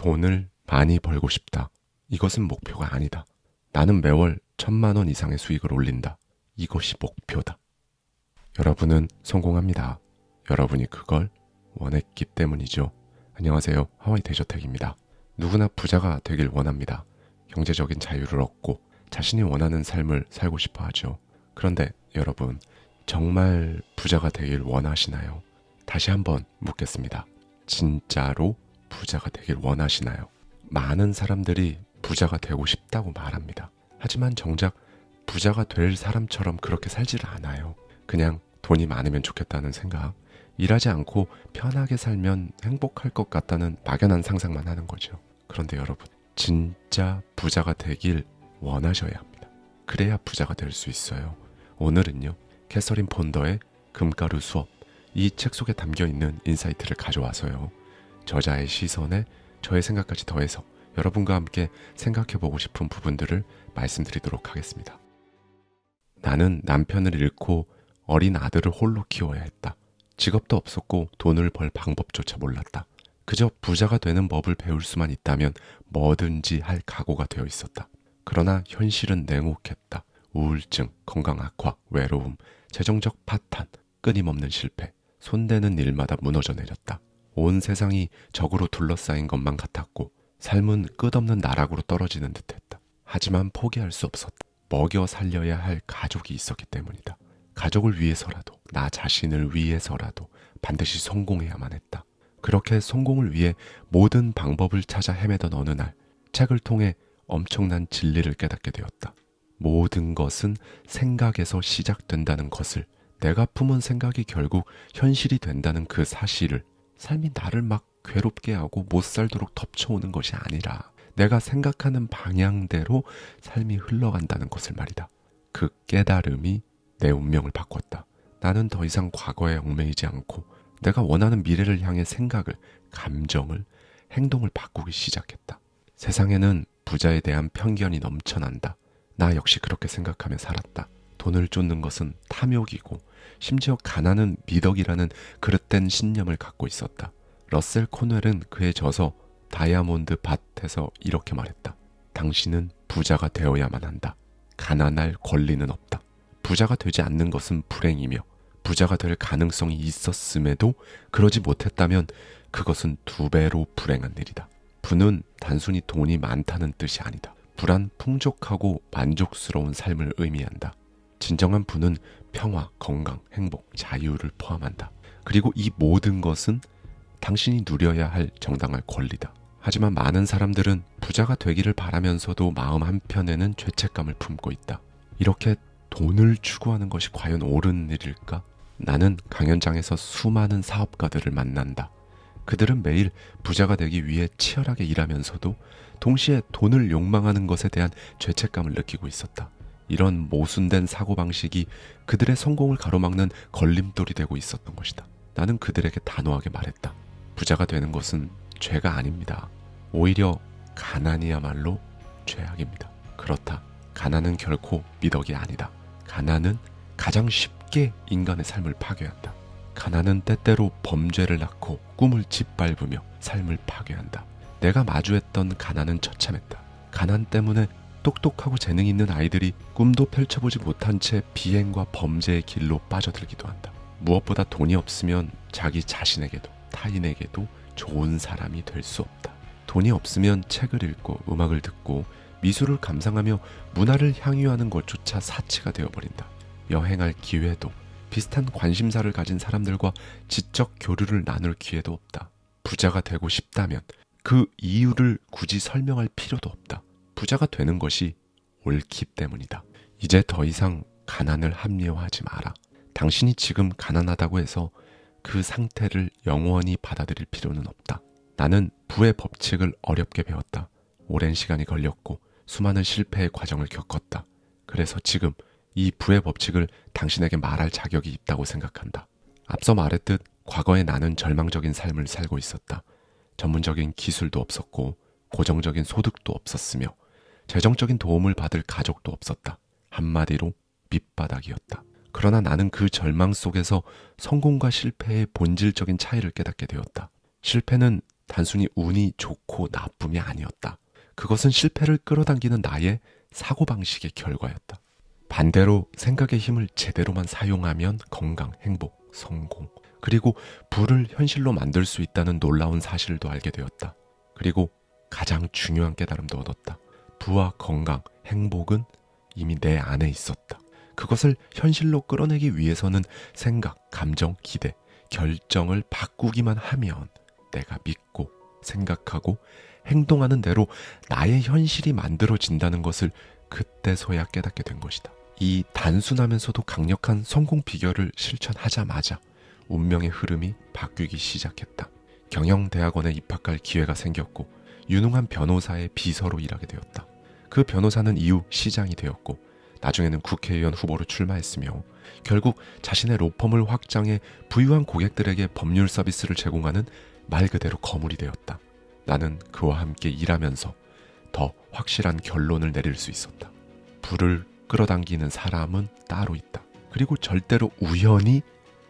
돈을 많이 벌고 싶다. 이것은 목표가 아니다. 나는 매월 1,000만 원 이상의 수익을 올린다. 이것이 목표다. 여러분은 성공합니다. 여러분이 그걸 원했기 때문이죠. 안녕하세요. 하와이 대저택입니다. 누구나 부자가 되길 원합니다. 경제적인 자유를 얻고 자신이 원하는 삶을 살고 싶어 하죠. 그런데 여러분, 정말 부자가 되길 원하시나요? 다시 한번 묻겠습니다. 진짜로 부자가 되길 원하시나요? 많은 사람들이 부자가 되고 싶다고 말합니다. 하지만 정작 부자가 될 사람처럼 그렇게 살지를 않아요. 그냥 돈이 많으면 좋겠다는 생각, 일하지 않고 편하게 살면 행복할 것 같다는 막연한 상상만 하는 거죠. 그런데 여러분, 진짜 부자가 되길 원하셔야 합니다. 그래야 부자가 될 수 있어요. 오늘은요, 캐서린 폰더의 금가루 수업, 이 책 속에 담겨있는 인사이트를 가져와서요, 저자의 시선에 저의 생각까지 더해서 여러분과 함께 생각해보고 싶은 부분들을 말씀드리도록 하겠습니다. 나는 남편을 잃고 어린 아들을 홀로 키워야 했다. 직업도 없었고 돈을 벌 방법조차 몰랐다. 그저 부자가 되는 법을 배울 수만 있다면 뭐든지 할 각오가 되어 있었다. 그러나 현실은 냉혹했다. 우울증, 건강 악화, 외로움, 재정적 파탄, 끊임없는 실패, 손대는 일마다 무너져 내렸다. 온 세상이 적으로 둘러싸인 것만 같았고 삶은 끝없는 나락으로 떨어지는 듯했다. 하지만 포기할 수 없었다. 먹여 살려야 할 가족이 있었기 때문이다. 가족을 위해서라도, 나 자신을 위해서라도 반드시 성공해야만 했다. 그렇게 성공을 위해 모든 방법을 찾아 헤매던 어느 날, 책을 통해 엄청난 진리를 깨닫게 되었다. 모든 것은 생각에서 시작된다는 것을, 내가 품은 생각이 결국 현실이 된다는 그 사실을, 삶이 나를 막 괴롭게 하고 못 살도록 덮쳐오는 것이 아니라 내가 생각하는 방향대로 삶이 흘러간다는 것을 말이다. 그 깨달음이 내 운명을 바꿨다. 나는 더 이상 과거에 얽매이지 않고 내가 원하는 미래를 향해 생각을, 감정을, 행동을 바꾸기 시작했다. 세상에는 부자에 대한 편견이 넘쳐난다. 나 역시 그렇게 생각하며 살았다. 돈을 쫓는 것은 탐욕이고 심지어 가난은 미덕이라는 그릇된 신념을 갖고 있었다. 러셀 코넬은 그에 져서 다이아몬드 밭에서 이렇게 말했다. 당신은 부자가 되어야만 한다. 가난할 권리는 없다. 부자가 되지 않는 것은 불행이며 부자가 될 가능성이 있었음에도 그러지 못했다면 그것은 2배로 불행한 일이다. 부는 단순히 돈이 많다는 뜻이 아니다. 부란 풍족하고 만족스러운 삶을 의미한다. 진정한 부는 평화, 건강, 행복, 자유를 포함한다. 그리고 이 모든 것은 당신이 누려야 할 정당할 권리다. 하지만 많은 사람들은 부자가 되기를 바라면서도 마음 한편에는 죄책감을 품고 있다. 이렇게 돈을 추구하는 것이 과연 옳은 일일까? 나는 강연장에서 수많은 사업가들을 만난다. 그들은 매일 부자가 되기 위해 치열하게 일하면서도 동시에 돈을 욕망하는 것에 대한 죄책감을 느끼고 있었다. 이런 모순된 사고방식이 그들의 성공을 가로막는 걸림돌이 되고 있었던 것이다. 나는 그들에게 단호하게 말했다. 부자가 되는 것은 죄가 아닙니다. 오히려 가난이야말로 죄악입니다. 그렇다. 가난은 결코 미덕이 아니다. 가난은 가장 쉽게 인간의 삶을 파괴한다. 가난은 때때로 범죄를 낳고 꿈을 짓밟으며 삶을 파괴한다. 내가 마주했던 가난은 처참했다. 가난 때문에 똑똑하고 재능 있는 아이들이 꿈도 펼쳐보지 못한 채 비행과 범죄의 길로 빠져들기도 한다. 무엇보다 돈이 없으면 자기 자신에게도 타인에게도 좋은 사람이 될 수 없다. 돈이 없으면 책을 읽고 음악을 듣고 미술을 감상하며 문화를 향유하는 것조차 사치가 되어버린다. 여행할 기회도, 비슷한 관심사를 가진 사람들과 지적 교류를 나눌 기회도 없다. 부자가 되고 싶다면 그 이유를 굳이 설명할 필요도 없다. 부자가 되는 것이 옳기 때문이다. 이제 더 이상 가난을 합리화하지 마라. 당신이 지금 가난하다고 해서 그 상태를 영원히 받아들일 필요는 없다. 나는 부의 법칙을 어렵게 배웠다. 오랜 시간이 걸렸고 수많은 실패의 과정을 겪었다. 그래서 지금 이 부의 법칙을 당신에게 말할 자격이 있다고 생각한다. 앞서 말했듯 과거에 나는 절망적인 삶을 살고 있었다. 전문적인 기술도 없었고 고정적인 소득도 없었으며 재정적인 도움을 받을 가족도 없었다. 한마디로 밑바닥이었다. 그러나 나는 그 절망 속에서 성공과 실패의 본질적인 차이를 깨닫게 되었다. 실패는 단순히 운이 좋고 나쁨이 아니었다. 그것은 실패를 끌어당기는 나의 사고방식의 결과였다. 반대로 생각의 힘을 제대로만 사용하면 건강, 행복, 성공, 그리고 부를 현실로 만들 수 있다는 놀라운 사실도 알게 되었다. 그리고 가장 중요한 깨달음도 얻었다. 부와 건강, 행복은 이미 내 안에 있었다. 그것을 현실로 끌어내기 위해서는 생각, 감정, 기대, 결정을 바꾸기만 하면 내가 믿고 생각하고 행동하는 대로 나의 현실이 만들어진다는 것을 그때서야 깨닫게 된 것이다. 이 단순하면서도 강력한 성공 비결을 실천하자마자 운명의 흐름이 바뀌기 시작했다. 경영대학원에 입학할 기회가 생겼고 유능한 변호사의 비서로 일하게 되었다. 그 변호사는 이후 시장이 되었고 나중에는 국회의원 후보로 출마했으며 결국 자신의 로펌을 확장해 부유한 고객들에게 법률 서비스를 제공하는 말 그대로 거물이 되었다. 나는 그와 함께 일하면서 더 확실한 결론을 내릴 수 있었다. 부를 끌어당기는 사람은 따로 있다. 그리고 절대로 우연히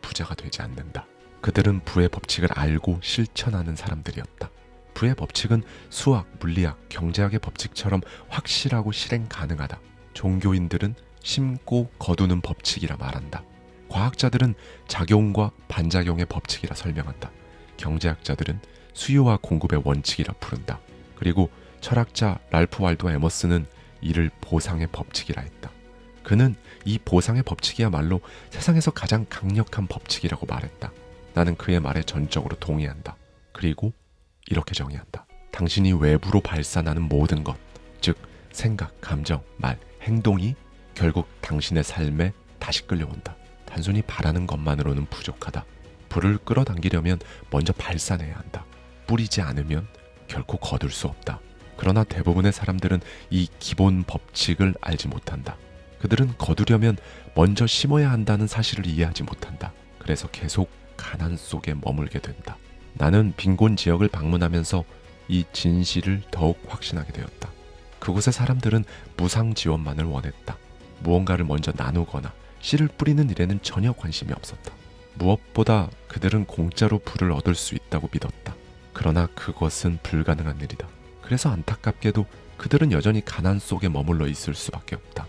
부자가 되지 않는다. 그들은 부의 법칙을 알고 실천하는 사람들이었다. 부의 법칙은 수학, 물리학, 경제학의 법칙처럼 확실하고 실행 가능하다. 종교인들은 심고 거두는 법칙이라 말한다. 과학자들은 작용과 반작용의 법칙이라 설명한다. 경제학자들은 수요와 공급의 원칙이라 부른다. 그리고 철학자 랄프 waldo 에머슨은 이를 보상의 법칙이라 했다. 그는 이 보상의 법칙이야말로 세상에서 가장 강력한 법칙이라고 말했다. 나는 그의 말에 전적으로 동의한다. 그리고 이렇게 정의한다. 당신이 외부로 발산하는 모든 것, 즉 생각, 감정, 말, 행동이 결국 당신의 삶에 다시 끌려온다. 단순히 바라는 것만으로는 부족하다. 불을 끌어당기려면 먼저 발산해야 한다. 뿌리지 않으면 결코 거둘 수 없다. 그러나 대부분의 사람들은 이 기본 법칙을 알지 못한다. 그들은 거두려면 먼저 심어야 한다는 사실을 이해하지 못한다. 그래서 계속 가난 속에 머물게 된다. 나는 빈곤 지역을 방문하면서 이 진실을 더욱 확신하게 되었다. 그곳의 사람들은 무상 지원만을 원했다. 무언가를 먼저 나누거나 씨를 뿌리는 일에는 전혀 관심이 없었다. 무엇보다 그들은 공짜로 부를 얻을 수 있다고 믿었다. 그러나 그것은 불가능한 일이다. 그래서 안타깝게도 그들은 여전히 가난 속에 머물러 있을 수밖에 없다.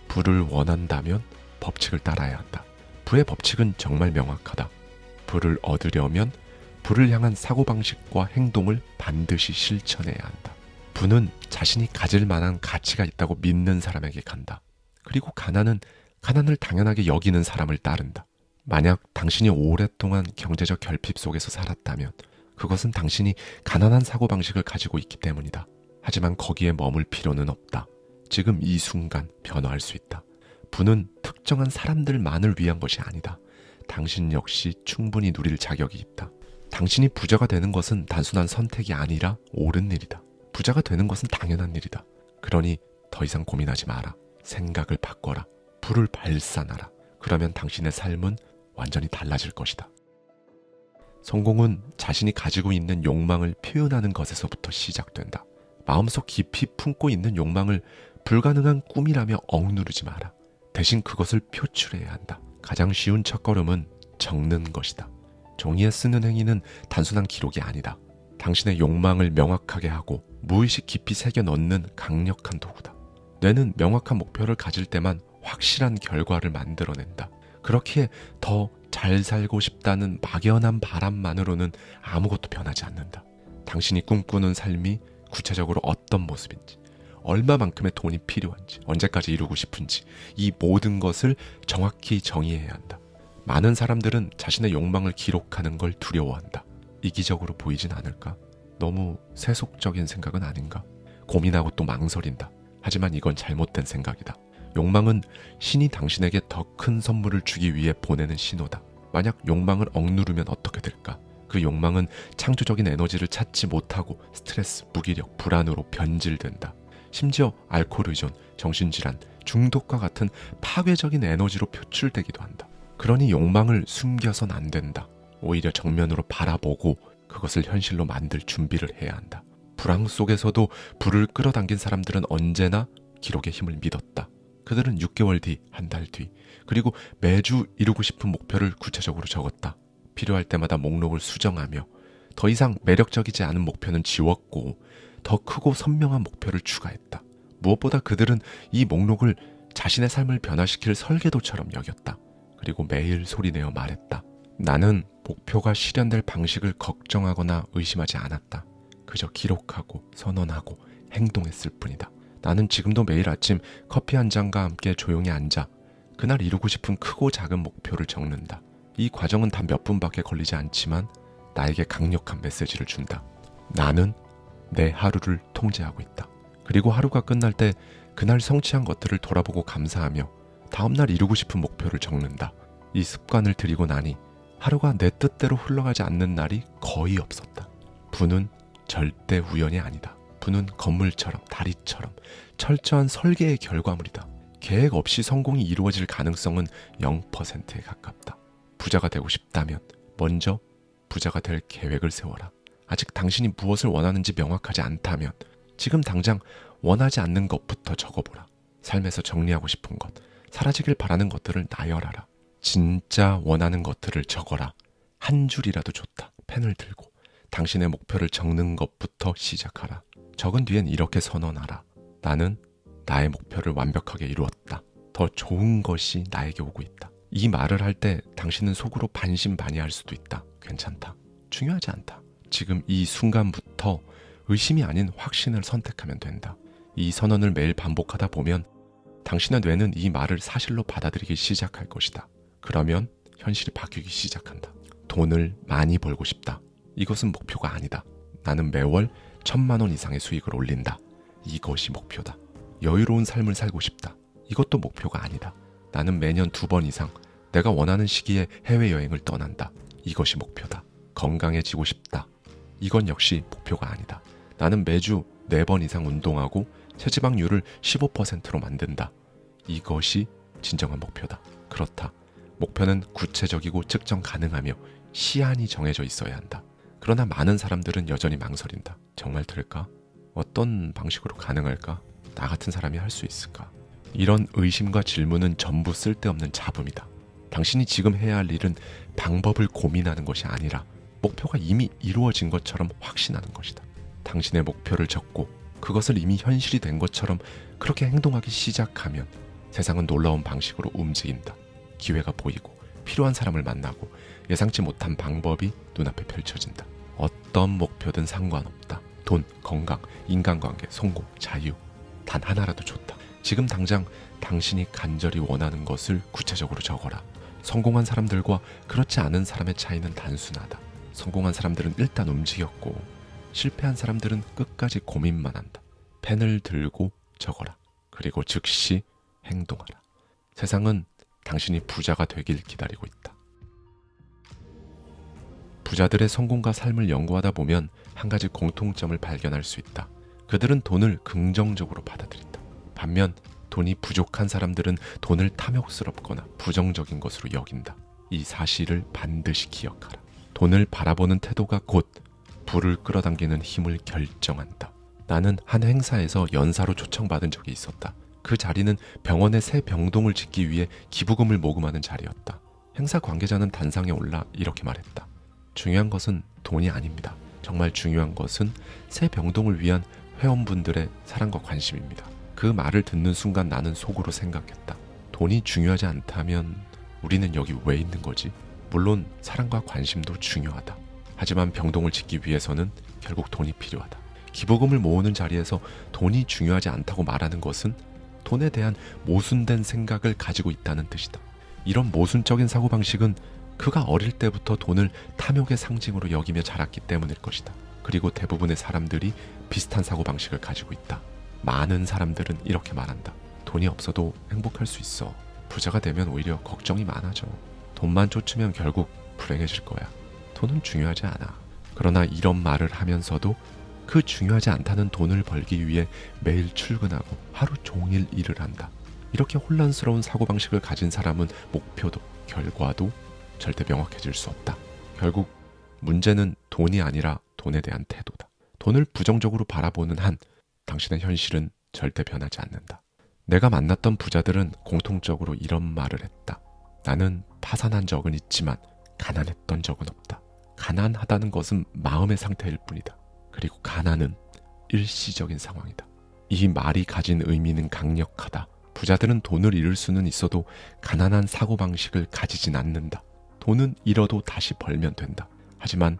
부를 원한다면 법칙을 따라야 한다. 부의 법칙은 정말 명확하다. 부를 얻으려면 부를 향한 사고방식과 행동을 반드시 실천해야 한다. 부는 자신이 가질 만한 가치가 있다고 믿는 사람에게 간다. 그리고 가난은 가난을 당연하게 여기는 사람을 따른다. 만약 당신이 오랫동안 경제적 결핍 속에서 살았다면 그것은 당신이 가난한 사고방식을 가지고 있기 때문이다. 하지만 거기에 머물 필요는 없다. 지금 이 순간 변화할 수 있다. 부는 특정한 사람들만을 위한 것이 아니다. 당신 역시 충분히 누릴 자격이 있다. 당신이 부자가 되는 것은 단순한 선택이 아니라 옳은 일이다. 부자가 되는 것은 당연한 일이다. 그러니 더 이상 고민하지 마라. 생각을 바꿔라. 부를 발산하라. 그러면 당신의 삶은 완전히 달라질 것이다. 성공은 자신이 가지고 있는 욕망을 표현하는 것에서부터 시작된다. 마음속 깊이 품고 있는 욕망을 불가능한 꿈이라며 억누르지 마라. 대신 그것을 표출해야 한다. 가장 쉬운 첫걸음은 적는 것이다. 종이에 쓰는 행위는 단순한 기록이 아니다. 당신의 욕망을 명확하게 하고 무의식 깊이 새겨 넣는 강력한 도구다. 뇌는 명확한 목표를 가질 때만 확실한 결과를 만들어낸다. 그렇기에 더 잘 살고 싶다는 막연한 바람만으로는 아무것도 변하지 않는다. 당신이 꿈꾸는 삶이 구체적으로 어떤 모습인지, 얼마만큼의 돈이 필요한지, 언제까지 이루고 싶은지 이 모든 것을 정확히 정의해야 한다. 많은 사람들은 자신의 욕망을 기록하는 걸 두려워한다. 이기적으로 보이진 않을까? 너무 세속적인 생각은 아닌가? 고민하고 또 망설인다. 하지만 이건 잘못된 생각이다. 욕망은 신이 당신에게 더 큰 선물을 주기 위해 보내는 신호다. 만약 욕망을 억누르면 어떻게 될까? 그 욕망은 창조적인 에너지를 찾지 못하고 스트레스, 무기력, 불안으로 변질된다. 심지어 알코올 의존, 정신질환, 중독과 같은 파괴적인 에너지로 표출되기도 한다. 그러니 욕망을 숨겨선 안 된다. 오히려 정면으로 바라보고 그것을 현실로 만들 준비를 해야 한다. 불황 속에서도 불을 끌어당긴 사람들은 언제나 기록의 힘을 믿었다. 그들은 6개월 뒤, 한 달 뒤, 그리고 매주 이루고 싶은 목표를 구체적으로 적었다. 필요할 때마다 목록을 수정하며 더 이상 매력적이지 않은 목표는 지웠고 더 크고 선명한 목표를 추가했다. 무엇보다 그들은 이 목록을 자신의 삶을 변화시킬 설계도처럼 여겼다. 그리고 매일 소리내어 말했다. 나는 목표가 실현될 방식을 걱정하거나 의심하지 않았다. 그저 기록하고 선언하고 행동했을 뿐이다. 나는 지금도 매일 아침 커피 한 잔과 함께 조용히 앉아 그날 이루고 싶은 크고 작은 목표를 적는다. 이 과정은 단 몇 분밖에 걸리지 않지만 나에게 강력한 메시지를 준다. 나는 내 하루를 통제하고 있다. 그리고 하루가 끝날 때 그날 성취한 것들을 돌아보고 감사하며 다음날 이루고 싶은 목표를 적는다. 이 습관을 들이고 나니 하루가 내 뜻대로 흘러가지 않는 날이 거의 없었다. 부는 절대 우연이 아니다. 부는 건물처럼 다리처럼 철저한 설계의 결과물이다. 계획 없이 성공이 이루어질 가능성은 0%에 가깝다. 부자가 되고 싶다면 먼저 부자가 될 계획을 세워라. 아직 당신이 무엇을 원하는지 명확하지 않다면 지금 당장 원하지 않는 것부터 적어보라. 삶에서 정리하고 싶은 것, 사라지길 바라는 것들을 나열하라. 진짜 원하는 것들을 적어라. 한 줄이라도 좋다. 펜을 들고 당신의 목표를 적는 것부터 시작하라. 적은 뒤엔 이렇게 선언하라. 나는 나의 목표를 완벽하게 이루었다. 더 좋은 것이 나에게 오고 있다. 이 말을 할 때 당신은 속으로 반신반의할 수도 있다. 괜찮다. 중요하지 않다. 지금 이 순간부터 의심이 아닌 확신을 선택하면 된다. 이 선언을 매일 반복하다 보면 당신의 뇌는 이 말을 사실로 받아들이기 시작할 것이다. 그러면 현실이 바뀌기 시작한다. 돈을 많이 벌고 싶다. 이것은 목표가 아니다. 나는 매월 1,000만 원 이상의 수익을 올린다. 이것이 목표다. 여유로운 삶을 살고 싶다. 이것도 목표가 아니다. 나는 매년 2번 이상 내가 원하는 시기에 해외여행을 떠난다. 이것이 목표다. 건강해지고 싶다. 이건 역시 목표가 아니다. 나는 매주 4번 이상 운동하고 체지방률을 15%로 만든다. 이것이 진정한 목표다. 그렇다. 목표는 구체적이고 측정 가능하며 시한이 정해져 있어야 한다. 그러나 많은 사람들은 여전히 망설인다. 정말 될까? 어떤 방식으로 가능할까? 나 같은 사람이 할 수 있을까? 이런 의심과 질문은 전부 쓸데없는 잡음이다. 당신이 지금 해야 할 일은 방법을 고민하는 것이 아니라 목표가 이미 이루어진 것처럼 확신하는 것이다. 당신의 목표를 적고 그것을 이미 현실이 된 것처럼 그렇게 행동하기 시작하면 세상은 놀라운 방식으로 움직인다. 기회가 보이고 필요한 사람을 만나고 예상치 못한 방법이 눈앞에 펼쳐진다. 어떤 목표든 상관없다. 돈, 건강, 인간관계, 성공, 자유. 단 하나라도 좋다. 지금 당장 당신이 간절히 원하는 것을 구체적으로 적어라. 성공한 사람들과 그렇지 않은 사람의 차이는 단순하다. 성공한 사람들은 일단 움직였고 실패한 사람들은 끝까지 고민만 한다. 펜을 들고 적어라. 그리고 즉시 행동하라. 세상은 당신이 부자가 되길 기다리고 있다. 부자들의 성공과 삶을 연구하다 보면 한 가지 공통점을 발견할 수 있다. 그들은 돈을 긍정적으로 받아들인다. 반면 돈이 부족한 사람들은 돈을 탐욕스럽거나 부정적인 것으로 여긴다. 이 사실을 반드시 기억하라. 돈을 바라보는 태도가 곧 부를 끌어당기는 힘을 결정한다. 나는 한 행사에서 연사로 초청받은 적이 있었다. 그 자리는 병원의 새 병동을 짓기 위해 기부금을 모금하는 자리였다. 행사 관계자는 단상에 올라 이렇게 말했다. 중요한 것은 돈이 아닙니다. 정말 중요한 것은 새 병동을 위한 회원분들의 사랑과 관심입니다. 그 말을 듣는 순간 나는 속으로 생각했다. 돈이 중요하지 않다면 우리는 여기 왜 있는 거지? 물론 사랑과 관심도 중요하다. 하지만 병동을 짓기 위해서는 결국 돈이 필요하다. 기부금을 모으는 자리에서 돈이 중요하지 않다고 말하는 것은 돈에 대한 모순된 생각을 가지고 있다는 뜻이다. 이런 모순적인 사고방식은 그가 어릴 때부터 돈을 탐욕의 상징으로 여기며 자랐기 때문일 것이다. 그리고 대부분의 사람들이 비슷한 사고방식을 가지고 있다. 많은 사람들은 이렇게 말한다. 돈이 없어도 행복할 수 있어. 부자가 되면 오히려 걱정이 많아져. 돈만 쫓으면 결국 불행해질 거야. 돈은 중요하지 않아. 그러나 이런 말을 하면서도 그 중요하지 않다는 돈을 벌기 위해 매일 출근하고 하루 종일 일을 한다. 이렇게 혼란스러운 사고방식을 가진 사람은 목표도 결과도 절대 명확해질 수 없다. 결국 문제는 돈이 아니라 돈에 대한 태도다. 돈을 부정적으로 바라보는 한 당신의 현실은 절대 변하지 않는다. 내가 만났던 부자들은 공통적으로 이런 말을 했다. 나는 파산한 적은 있지만 가난했던 적은 없다. 가난하다는 것은 마음의 상태일 뿐이다. 그리고 가난은 일시적인 상황이다. 이 말이 가진 의미는 강력하다. 부자들은 돈을 잃을 수는 있어도 가난한 사고방식을 가지진 않는다. 돈은 잃어도 다시 벌면 된다. 하지만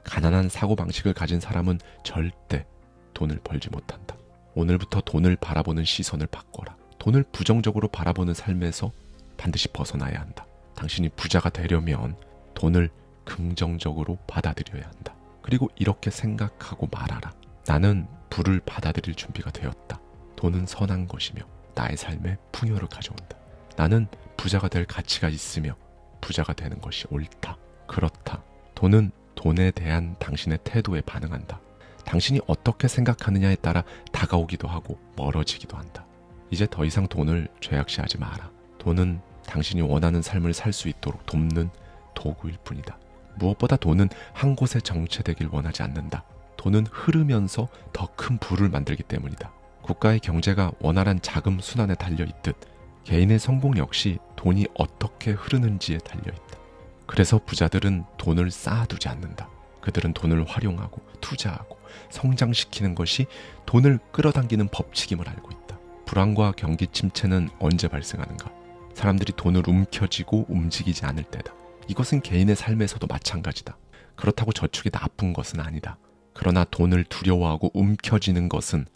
가난한 사고방식을 가진 사람은 절대 돈을 벌지 못한다. 오늘부터 돈을 바라보는 시선을 바꿔라. 돈을 부정적으로 바라보는 삶에서 반드시 벗어나야 한다. 당신이 부자가 되려면 돈을 긍정적으로 받아들여야 한다. 그리고 이렇게 생각하고 말하라. 나는 부를 받아들일 준비가 되었다. 돈은 선한 것이며 나의 삶에 풍요를 가져온다. 나는 부자가 될 가치가 있으며 부자가 되는 것이 옳다. 그렇다. 돈은 돈에 대한 당신의 태도에 반응한다. 당신이 어떻게 생각하느냐에 따라 다가오기도 하고 멀어지기도 한다. 이제 더 이상 돈을 죄악시하지 마라. 돈은 당신이 원하는 삶을 살 수 있도록 돕는 도구일 뿐이다. 무엇보다 돈은 한 곳에 정체되길 원하지 않는다. 돈은 흐르면서 더 큰 부를 만들기 때문이다. 국가의 경제가 원활한 자금 순환에 달려있듯 개인의 성공 역시 돈이 어떻게 흐르는지에 달려있다. 그래서 부자들은 돈을 쌓아두지 않는다. 그들은 돈을 활용하고 투자하고 성장시키는 것이 돈을 끌어당기는 법칙임을 알고 있다. 불황과 경기 침체는 언제 발생하는가? 사람들이 돈을 움켜쥐고 움직이지 않을 때다. 이것은 개인의 삶에서도 마찬가지다. 그렇다고 저축이 나쁜 것은 아니다. 그러나 돈을 두려워하고 움켜쥐는 것은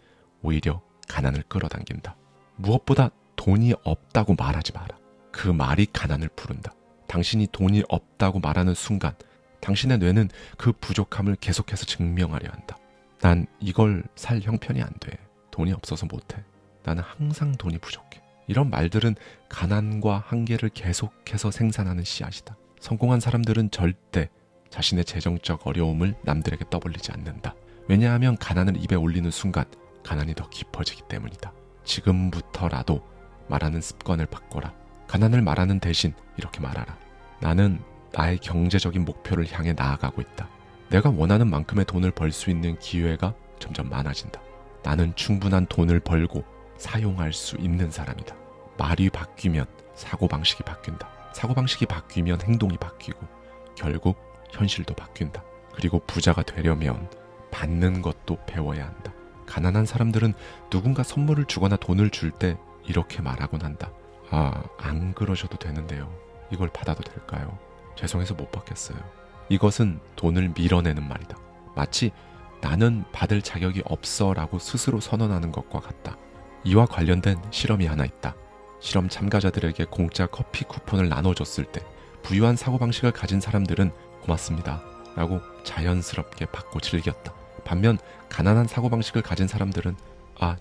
오히려 가난을 끌어당긴다. 무엇보다 돈이 없다고 말하지 마라. 그 말이 가난을 부른다. 당신이 돈이 없다고 말하는 순간 당신의 뇌는 그 부족함을 계속해서 증명하려 한다. 난 이걸 살 형편이 안 돼. 돈이 없어서 못해. 나는 항상 돈이 부족해. 이런 말들은 가난과 한계를 계속해서 생산하는 씨앗이다. 성공한 사람들은 절대 자신의 재정적 어려움을 남들에게 떠벌리지 않는다. 왜냐하면 가난을 입에 올리는 순간 가난이 더 깊어지기 때문이다. 지금부터라도 말하는 습관을 바꿔라. 가난을 말하는 대신 이렇게 말하라. 나는 나의 경제적인 목표를 향해 나아가고 있다. 내가 원하는 만큼의 돈을 벌 수 있는 기회가 점점 많아진다. 나는 충분한 돈을 벌고 사용할 수 있는 사람이다. 말이 바뀌면 사고방식이 바뀐다. 사고방식이 바뀌면 행동이 바뀌고 결국 현실도 바뀐다. 그리고 부자가 되려면 받는 것도 배워야 한다. 가난한 사람들은 누군가 선물을 주거나 돈을 줄 때 이렇게 말하곤 한다. 안 그러셔도 되는데요. 이걸 받아도 될까요? 죄송해서 못 받겠어요. 이것은 돈을 밀어내는 말이다. 마치 나는 받을 자격이 없어 라고 스스로 선언하는 것과 같다. 이와 관련된 실험이 하나 있다. 실험 참가자들에게 공짜 커피 쿠폰을 나눠줬을 때 부유한 사고방식을 가진 사람들은 고맙습니다 라고 자연스럽게 받고 즐겼다. 반면 가난한 사고방식을 가진 사람들은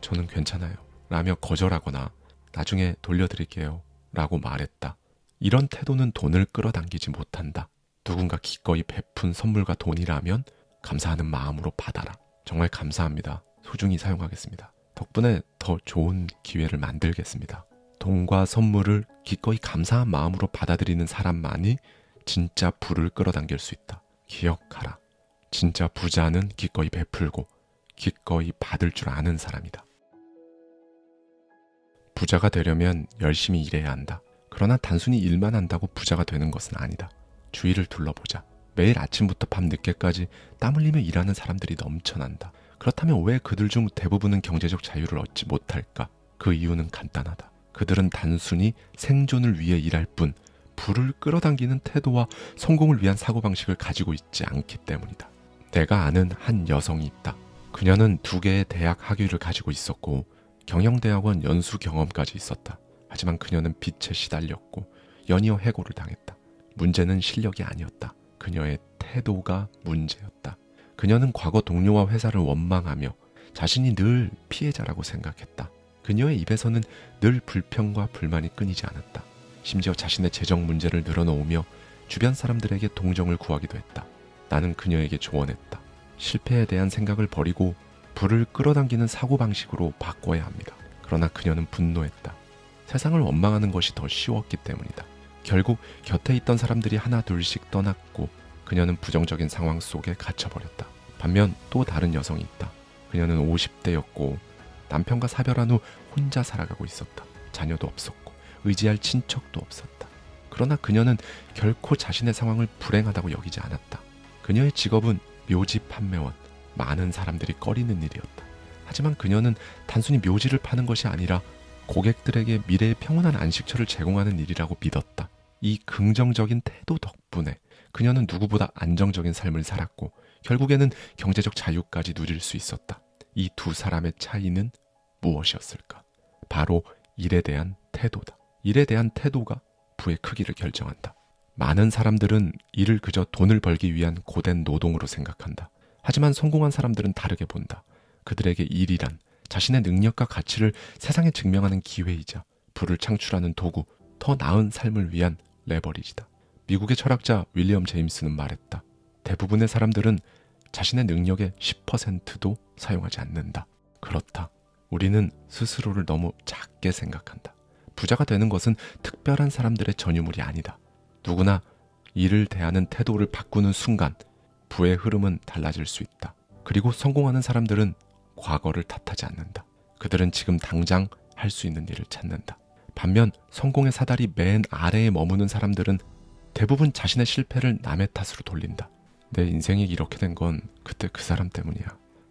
저는 괜찮아요 라며 거절하거나 나중에 돌려드릴게요 라고 말했다. 이런 태도는 돈을 끌어당기지 못한다. 누군가 기꺼이 베푼 선물과 돈이라면 감사하는 마음으로 받아라. 정말 감사합니다. 소중히 사용하겠습니다. 덕분에 더 좋은 기회를 만들겠습니다. 돈과 선물을 기꺼이 감사한 마음으로 받아들이는 사람만이 진짜 부를 끌어당길 수 있다. 기억하라. 진짜 부자는 기꺼이 베풀고 기꺼이 받을 줄 아는 사람이다. 부자가 되려면 열심히 일해야 한다. 그러나 단순히 일만 한다고 부자가 되는 것은 아니다. 주위를 둘러보자. 매일 아침부터 밤 늦게까지 땀 흘리며 일하는 사람들이 넘쳐난다. 그렇다면 왜 그들 중 대부분은 경제적 자유를 얻지 못할까? 그 이유는 간단하다. 그들은 단순히 생존을 위해 일할 뿐 부를 끌어당기는 태도와 성공을 위한 사고방식을 가지고 있지 않기 때문이다. 내가 아는 한 여성이 있다. 그녀는 2개의 대학 학위를 가지고 있었고 경영대학원 연수 경험까지 있었다. 하지만 그녀는 빚에 시달렸고 연이어 해고를 당했다. 문제는 실력이 아니었다. 그녀의 태도가 문제였다. 그녀는 과거 동료와 회사를 원망하며 자신이 늘 피해자라고 생각했다. 그녀의 입에서는 늘 불평과 불만이 끊이지 않았다. 심지어 자신의 재정 문제를 늘어놓으며 주변 사람들에게 동정을 구하기도 했다. 나는 그녀에게 조언했다. 실패에 대한 생각을 버리고 부를 끌어당기는 사고방식으로 바꿔야 합니다. 그러나 그녀는 분노했다. 세상을 원망하는 것이 더 쉬웠기 때문이다. 결국 곁에 있던 사람들이 하나 둘씩 떠났고 그녀는 부정적인 상황 속에 갇혀버렸다. 반면 또 다른 여성이 있다. 그녀는 50대였고 남편과 사별한 후 혼자 살아가고 있었다. 자녀도 없었고 의지할 친척도 없었다. 그러나 그녀는 결코 자신의 상황을 불행하다고 여기지 않았다. 그녀의 직업은 묘지 판매원, 많은 사람들이 꺼리는 일이었다. 하지만 그녀는 단순히 묘지를 파는 것이 아니라 고객들에게 미래의 평온한 안식처를 제공하는 일이라고 믿었다. 이 긍정적인 태도 덕분에 그녀는 누구보다 안정적인 삶을 살았고 결국에는 경제적 자유까지 누릴 수 있었다. 이 두 사람의 차이는 무엇이었을까? 바로 일에 대한 태도다. 일에 대한 태도가 부의 크기를 결정한다. 많은 사람들은 일을 그저 돈을 벌기 위한 고된 노동으로 생각한다. 하지만 성공한 사람들은 다르게 본다. 그들에게 일이란 자신의 능력과 가치를 세상에 증명하는 기회이자 부를 창출하는 도구, 더 나은 삶을 위한 레버리지다. 미국의 철학자 윌리엄 제임스는 말했다. 대부분의 사람들은 자신의 능력의 10%도 사용하지 않는다. 그렇다. 우리는 스스로를 너무 작게 생각한다. 부자가 되는 것은 특별한 사람들의 전유물이 아니다. 누구나 일을 대하는 태도를 바꾸는 순간 부의 흐름은 달라질 수 있다. 그리고 성공하는 사람들은 과거를 탓하지 않는다. 그들은 지금 당장 할 수 있는 일을 찾는다. 반면 성공의 사다리 맨 아래에 머무는 사람들은 대부분 자신의 실패를 남의 탓으로 돌린다. 내 인생이 이렇게 된 건 그때 그 사람 때문이야.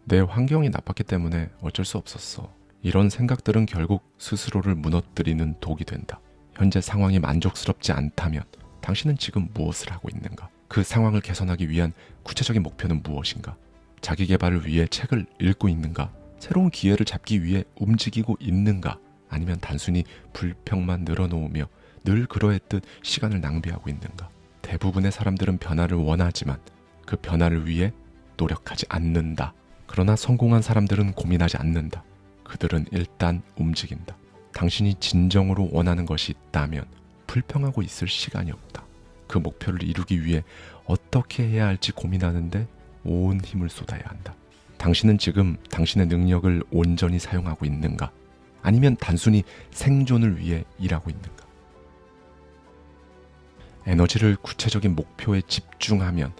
내 환경이 나빴기 때문에 어쩔 수 없었어. 이런 생각들은 결국 스스로를 무너뜨리는 독이 된다. 현재 상황이 만족스럽지 않다면 당신은 지금 무엇을 하고 있는가? 그 상황을 개선하기 위한 구체적인 목표는 무엇인가? 자기 개발을 위해 책을 읽고 있는가? 새로운 기회를 잡기 위해 움직이고 있는가? 아니면 단순히 불평만 늘어놓으며 늘 그러했듯 시간을 낭비하고 있는가? 대부분의 사람들은 변화를 원하지만 그 변화를 위해 노력하지 않는다. 그러나 성공한 사람들은 고민하지 않는다. 그들은 일단 움직인다. 당신이 진정으로 원하는 것이 있다면 불평하고 있을 시간이 없다. 그 목표를 이루기 위해 어떻게 해야 할지 고민하는데 온 힘을 쏟아야 한다. 당신은 지금 당신의 능력을 온전히 사용하고 있는가? 아니면 단순히 생존을 위해 일하고 있는가? 에너지를 구체적인 목표에 집중하면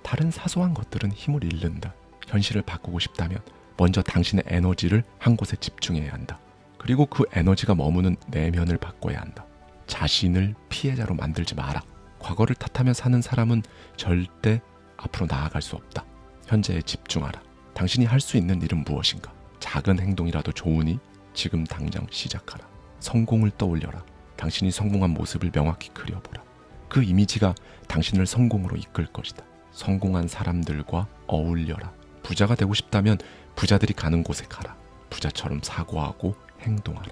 다른 사소한 것들은 힘을 잃는다. 현실을 바꾸고 싶다면 먼저 당신의 에너지를 한 곳에 집중해야 한다. 그리고 그 에너지가 머무는 내면을 바꿔야 한다. 자신을 피해자로 만들지 마라. 과거를 탓하며 사는 사람은 절대 앞으로 나아갈 수 없다. 현재에 집중하라. 당신이 할 수 있는 일은 무엇인가? 작은 행동이라도 좋으니 지금 당장 시작하라. 성공을 떠올려라. 당신이 성공한 모습을 명확히 그려보라. 그 이미지가 당신을 성공으로 이끌 것이다. 성공한 사람들과 어울려라. 부자가 되고 싶다면 부자들이 가는 곳에 가라. 부자처럼 사고하고 행동하라.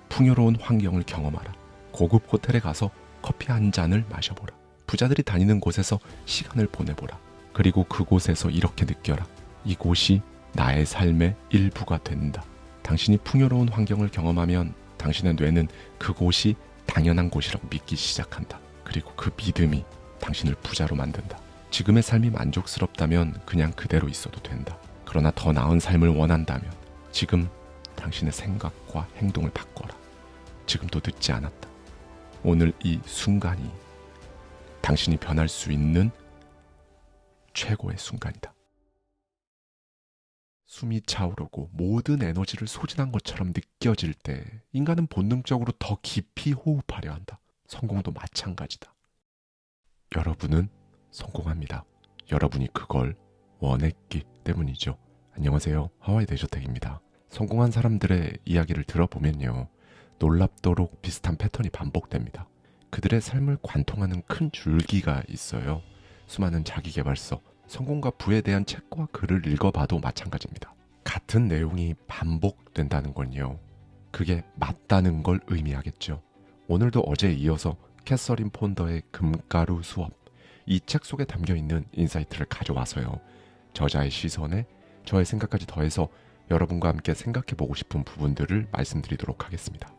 풍요로운 환경을 경험하라. 고급 호텔에 가서 커피 한 잔을 마셔보라. 부자들이 다니는 곳에서 시간을 보내보라. 그리고 그곳에서 이렇게 느껴라. 이곳이 나의 삶의 일부가 된다. 당신이 풍요로운 환경을 경험하면 당신의 뇌는 그곳이 당연한 곳이라고 믿기 시작한다. 그리고 그 믿음이 당신을 부자로 만든다. 지금의 삶이 만족스럽다면 그냥 그대로 있어도 된다. 그러나 더 나은 삶을 원한다면 지금 당신의 생각과 행동을 바꿔라. 지금도 늦지 않았다. 오늘 이 순간이 당신이 변할 수 있는 최고의 순간이다. 숨이 차오르고 모든 에너지를 소진한 것처럼 느껴질 때 인간은 본능적으로 더 깊이 호흡하려 한다. 성공도 마찬가지다. 여러분은 성공합니다. 여러분이 그걸 원했기 때문이죠. 안녕하세요. 하와이 대저택입니다. 성공한 사람들의 이야기를 들어보면요. 놀랍도록 비슷한 패턴이 반복됩니다. 그들의 삶을 관통하는 큰 줄기가 있어요. 수많은 자기계발서, 성공과 부에 대한 책과 글을 읽어봐도 마찬가지입니다. 같은 내용이 반복된다는 건요. 그게 맞다는 걸 의미하겠죠. 오늘도 어제에 이어서 캐서린 폰더의 금가루 수업, 이 책 속에 담겨있는 인사이트를 가져와서요. 저자의 시선에 저의 생각까지 더해서 여러분과 함께 생각해보고 싶은 부분들을 말씀드리도록 하겠습니다.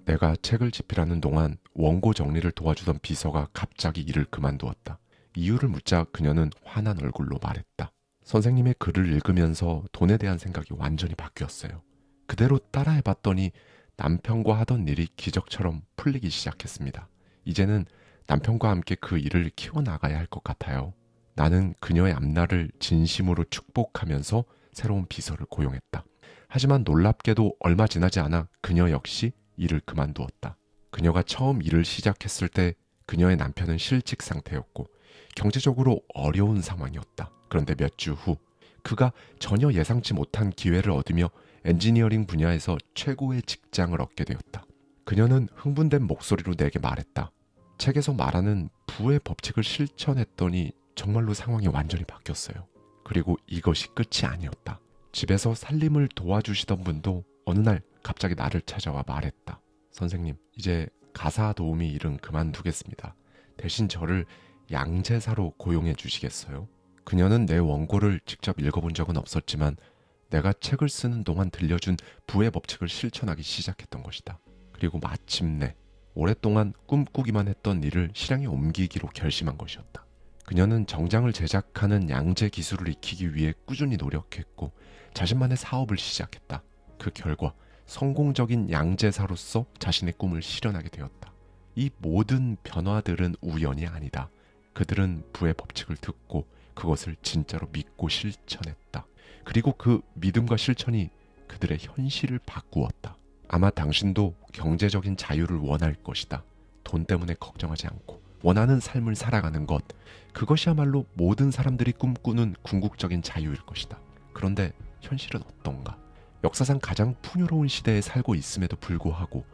내가 책을 집필하는 동안 원고 정리를 도와주던 비서가 갑자기 일을 그만두었다. 이유를 묻자 그녀는 화난 얼굴로 말했다. 선생님의 글을 읽으면서 돈에 대한 생각이 완전히 바뀌었어요. 그대로 따라해봤더니 남편과 하던 일이 기적처럼 풀리기 시작했습니다. 이제는 남편과 함께 그 일을 키워나가야 할 것 같아요. 나는 그녀의 앞날을 진심으로 축복하면서 새로운 비서를 고용했다. 하지만 놀랍게도 얼마 지나지 않아 그녀 역시 일을 그만두었다. 그녀가 처음 일을 시작했을 때 그녀의 남편은 실직 상태였고 경제적으로 어려운 상황이었다. 그런데 몇 주 후 그가 전혀 예상치 못한 기회를 얻으며 엔지니어링 분야에서 최고의 직장을 얻게 되었다. 그녀는 흥분된 목소리로 내게 말했다. 책에서 말하는 부의 법칙을 실천했더니 정말로 상황이 완전히 바뀌었어요. 그리고 이것이 끝이 아니었다. 집에서 살림을 도와주시던 분도 어느 날 갑자기 나를 찾아와 말했다. 선생님, 이제 가사 도우미 일은 그만두겠습니다. 대신 저를 양제사로 고용해 주시겠어요? 그녀는 내 원고를 직접 읽어본 적은 없었지만 내가 책을 쓰는 동안 들려준 부의 법칙을 실천하기 시작했던 것이다. 그리고 마침내 오랫동안 꿈꾸기만 했던 일을 실행에 옮기기로 결심한 것이었다. 그녀는 정장을 제작하는 양제 기술을 익히기 위해 꾸준히 노력했고 자신만의 사업을 시작했다. 그 결과 성공적인 양제사로서 자신의 꿈을 실현하게 되었다. 이 모든 변화들은 우연이 아니다. 그들은 부의 법칙을 듣고 그것을 진짜로 믿고 실천했다. 그리고 그 믿음과 실천이 그들의 현실을 바꾸었다. 아마 당신도 경제적인 자유를 원할 것이다. 돈 때문에 걱정하지 않고 원하는 삶을 살아가는 것, 그것이야말로 모든 사람들이 꿈꾸는 궁극적인 자유일 것이다. 그런데 현실은 어떤가? 역사상 가장 풍요로운 시대에 살고 있음에도 불구하고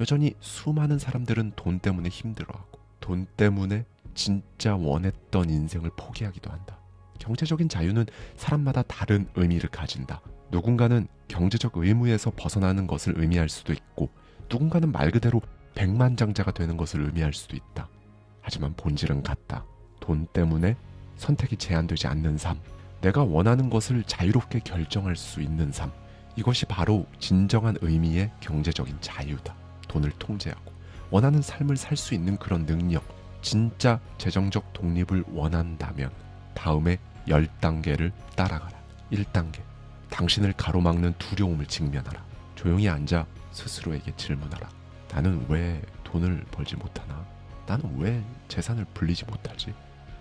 여전히 수많은 사람들은 돈 때문에 힘들어하고 돈 때문에 진짜 원했던 인생을 포기하기도 한다. 경제적인 자유는 사람마다 다른 의미를 가진다. 누군가는 경제적 의무에서 벗어나는 것을 의미할 수도 있고 누군가는 말 그대로 백만장자가 되는 것을 의미할 수도 있다. 하지만 본질은 같다. 돈 때문에 선택이 제한되지 않는 삶, 내가 원하는 것을 자유롭게 결정할 수 있는 삶, 이것이 바로 진정한 의미의 경제적인 자유다. 돈을 통제하고 원하는 삶을 살 수 있는 그런 능력, 진짜 재정적 독립을 원한다면 다음에 10단계를 따라가라. 1단계, 당신을 가로막는 두려움을 직면하라. 조용히 앉아 스스로에게 질문하라. 나는 왜 돈을 벌지 못하나? 나는 왜 재산을 불리지 못하지?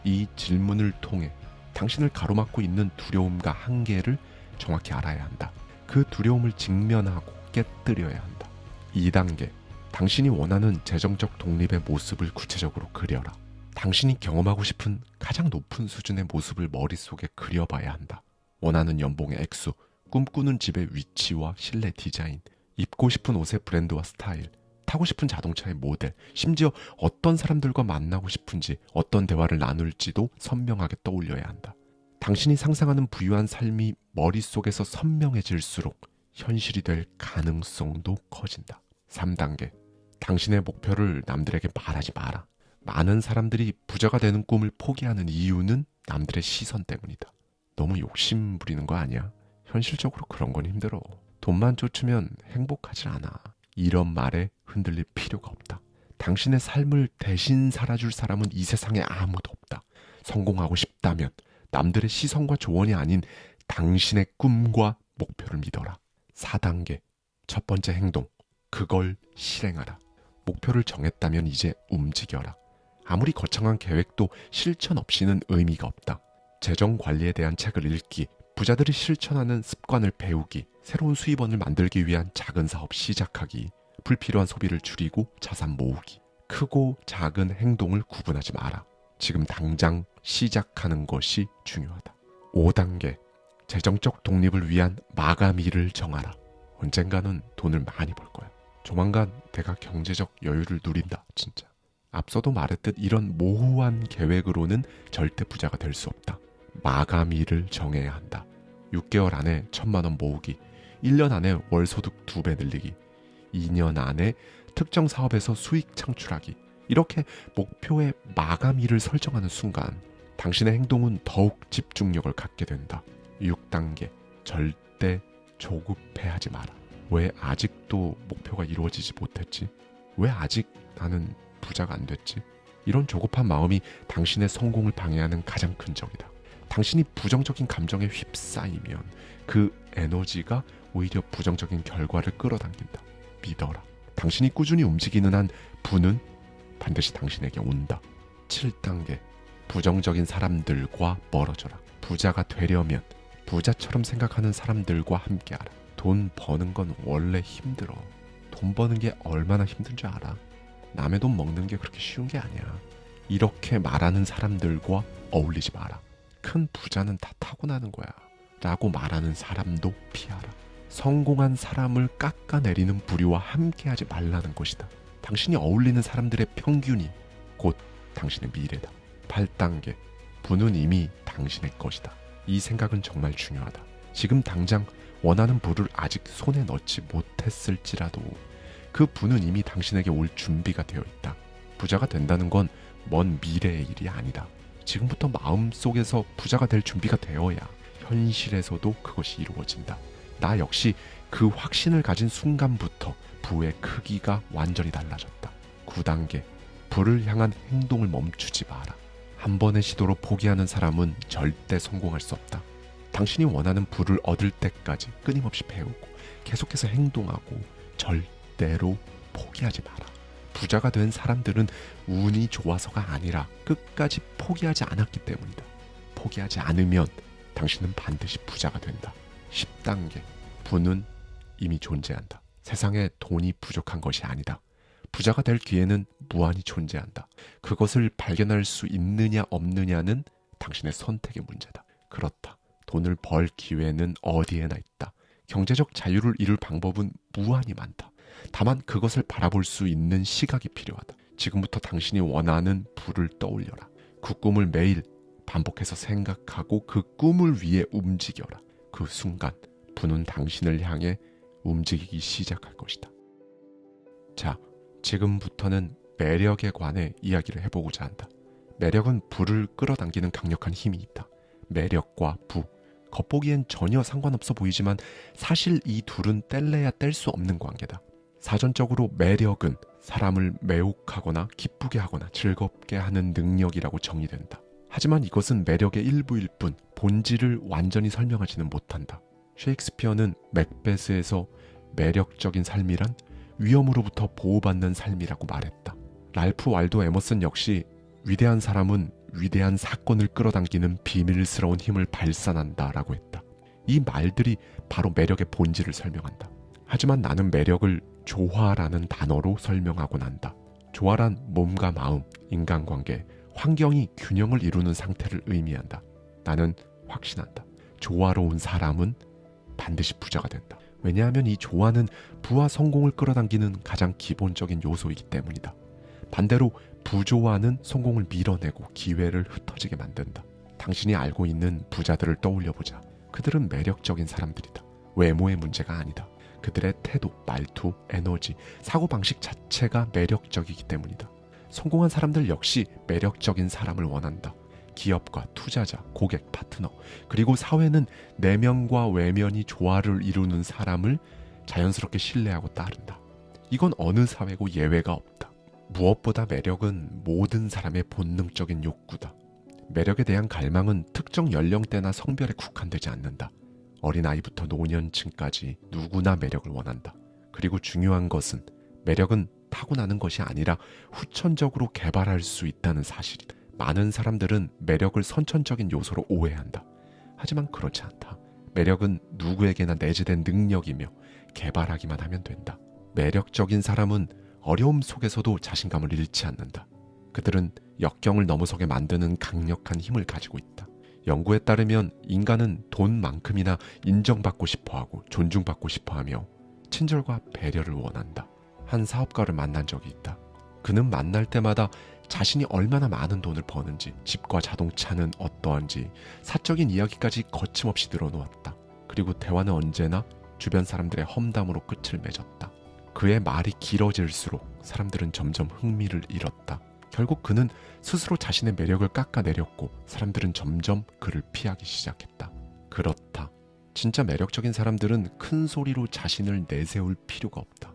이 질문을 통해 당신을 가로막고 있는 두려움과 한계를 정확히 알아야 한다. 그 두려움을 직면하고 깨뜨려야 한다. 2단계, 당신이 원하는 재정적 독립의 모습을 구체적으로 그려라. 당신이 경험하고 싶은 가장 높은 수준의 모습을 머릿속에 그려봐야 한다. 원하는 연봉의 액수, 꿈꾸는 집의 위치와 실내 디자인, 입고 싶은 옷의 브랜드와 스타일, 타고 싶은 자동차의 모델, 심지어 어떤 사람들과 만나고 싶은지, 어떤 대화를 나눌지도 선명하게 떠올려야 한다. 당신이 상상하는 부유한 삶이 머릿속에서 선명해질수록 현실이 될 가능성도 커진다. 3단계, 당신의 목표를 남들에게 말하지 마라. 많은 사람들이 부자가 되는 꿈을 포기하는 이유는 남들의 시선 때문이다. 너무 욕심 부리는 거 아니야? 현실적으로 그런 건 힘들어. 돈만 쫓으면 행복하지 않아. 이런 말에 흔들릴 필요가 없다. 당신의 삶을 대신 살아줄 사람은 이 세상에 아무도 없다. 성공하고 싶다면 남들의 시선과 조언이 아닌 당신의 꿈과 목표를 믿어라. 4단계, 첫 번째 행동, 그걸 실행하라. 목표를 정했다면 이제 움직여라. 아무리 거창한 계획도 실천 없이는 의미가 없다. 재정 관리에 대한 책을 읽기, 부자들이 실천하는 습관을 배우기, 새로운 수입원을 만들기 위한 작은 사업 시작하기, 불필요한 소비를 줄이고 자산 모으기. 크고 작은 행동을 구분하지 마라. 지금 당장 시작하는 것이 중요하다. 5단계, 재정적 독립을 위한 마감일을 정하라. 언젠가는 돈을 많이 벌 거야. 조만간 내가 경제적 여유를 누린다, 진짜. 앞서도 말했듯 이런 모호한 계획으로는 절대 부자가 될 수 없다. 마감일을 정해야 한다. 6개월 안에 1,000만 원 모으기, 1년 안에 월 소득 2배 늘리기, 2년 안에 특정 사업에서 수익 창출하기. 이렇게 목표의 마감일을 설정하는 순간 당신의 행동은 더욱 집중력을 갖게 된다. 6단계, 절대 조급해하지 마라. 왜 아직도 목표가 이루어지지 못했지? 왜 아직 나는 부자가 안 됐지? 이런 조급한 마음이 당신의 성공을 방해하는 가장 큰 적이다. 당신이 부정적인 감정에 휩싸이면 그 에너지가 오히려 부정적인 결과를 끌어당긴다. 믿어라. 당신이 꾸준히 움직이는 한 부는 반드시 당신에게 온다. 7단계, 부정적인 사람들과 멀어져라. 부자가 되려면 부자처럼 생각하는 사람들과 함께하라. 돈 버는 건 원래 힘들어. 돈 버는 게 얼마나 힘든 줄 알아? 남의 돈 먹는 게 그렇게 쉬운 게 아니야. 이렇게 말하는 사람들과 어울리지 마라. 큰 부자는 다 타고나는 거야 라고 말하는 사람도 피하라. 성공한 사람을 깎아내리는 부류와 함께하지 말라는 것이다. 당신이 어울리는 사람들의 평균이 곧 당신의 미래다. 8단계, 부는 이미 당신의 것이다. 이 생각은 정말 중요하다. 지금 당장 원하는 부를 아직 손에 넣지 못했을지라도 그 부는 이미 당신에게 올 준비가 되어 있다. 부자가 된다는 건 먼 미래의 일이 아니다. 지금부터 마음속에서 부자가 될 준비가 되어야 현실에서도 그것이 이루어진다. 나 역시 그 확신을 가진 순간부터 부의 크기가 완전히 달라졌다. 9단계, 부를 향한 행동을 멈추지 마라. 한 번의 시도로 포기하는 사람은 절대 성공할 수 없다. 당신이 원하는 부를 얻을 때까지 끊임없이 배우고 계속해서 행동하고 절대로 포기하지 마라. 부자가 된 사람들은 운이 좋아서가 아니라 끝까지 포기하지 않았기 때문이다. 포기하지 않으면 당신은 반드시 부자가 된다. 10단계, 부는 이미 존재한다. 세상에 돈이 부족한 것이 아니다. 부자가 될 기회는 무한히 존재한다. 그것을 발견할 수 있느냐 없느냐는 당신의 선택의 문제다. 그렇다. 돈을 벌 기회는 어디에나 있다. 경제적 자유를 이룰 방법은 무한히 많다. 다만 그것을 바라볼 수 있는 시각이 필요하다. 지금부터 당신이 원하는 부를 떠올려라. 그 꿈을 매일 반복해서 생각하고 그 꿈을 위해 움직여라. 그 순간 부는 당신을 향해 움직이기 시작할 것이다. 자, 지금부터는 매력에 관해 이야기를 해보고자 한다. 매력은 부를 끌어당기는 강력한 힘이 있다. 매력과 부, 겉보기엔 전혀 상관없어 보이지만 사실 이 둘은 뗄래야 뗄 수 없는 관계다. 사전적으로 매력은 사람을 매혹하거나 기쁘게 하거나 즐겁게 하는 능력이라고 정의된다. 하지만 이것은 매력의 일부일 뿐 본질을 완전히 설명하지는 못한다. 셰익스피어는 맥베스에서 매력적인 삶이란 위험으로부터 보호받는 삶이라고 말했다. 랄프 waldo 에머슨 역시 위대한 사람은 위대한 사건을 끌어당기는 비밀스러운 힘을 발산한다 라고 했다. 이 말들이 바로 매력의 본질을 설명한다. 하지만 나는 매력을 조화라는 단어로 설명하곤 한다. 조화란 몸과 마음, 인간관계, 환경이 균형을 이루는 상태를 의미한다. 나는 확신한다. 조화로운 사람은 반드시 부자가 된다. 왜냐하면 이 조화는 부와 성공을 끌어당기는 가장 기본적인 요소이기 때문이다. 반대로 부조화는 성공을 밀어내고 기회를 흩어지게 만든다. 당신이 알고 있는 부자들을 떠올려보자. 그들은 매력적인 사람들이다. 외모의 문제가 아니다. 그들의 태도, 말투, 에너지, 사고방식 자체가 매력적이기 때문이다. 성공한 사람들 역시 매력적인 사람을 원한다. 기업과 투자자, 고객, 파트너, 그리고 사회는 내면과 외면이 조화를 이루는 사람을 자연스럽게 신뢰하고 따른다. 이건 어느 사회고 예외가 없다. 무엇보다 매력은 모든 사람의 본능적인 욕구다. 매력에 대한 갈망은 특정 연령대나 성별에 국한되지 않는다. 어린아이부터 노년층까지 누구나 매력을 원한다. 그리고 중요한 것은 매력은 타고나는 것이 아니라 후천적으로 개발할 수 있다는 사실이다. 많은 사람들은 매력을 선천적인 요소로 오해한다. 하지만 그렇지 않다. 매력은 누구에게나 내재된 능력이며 개발하기만 하면 된다. 매력적인 사람은 어려움 속에서도 자신감을 잃지 않는다. 그들은 역경을 넘어서게 만드는 강력한 힘을 가지고 있다. 연구에 따르면 인간은 돈만큼이나 인정받고 싶어하고 존중받고 싶어하며 친절과 배려를 원한다. 한 사업가를 만난 적이 있다. 그는 만날 때마다 자신이 얼마나 많은 돈을 버는지, 집과 자동차는 어떠한지 사적인 이야기까지 거침없이 늘어놓았다. 그리고 대화는 언제나 주변 사람들의 험담으로 끝을 맺었다. 그의 말이 길어질수록 사람들은 점점 흥미를 잃었다. 결국 그는 스스로 자신의 매력을 깎아내렸고 사람들은 점점 그를 피하기 시작했다. 그렇다. 진짜 매력적인 사람들은 큰 소리로 자신을 내세울 필요가 없다.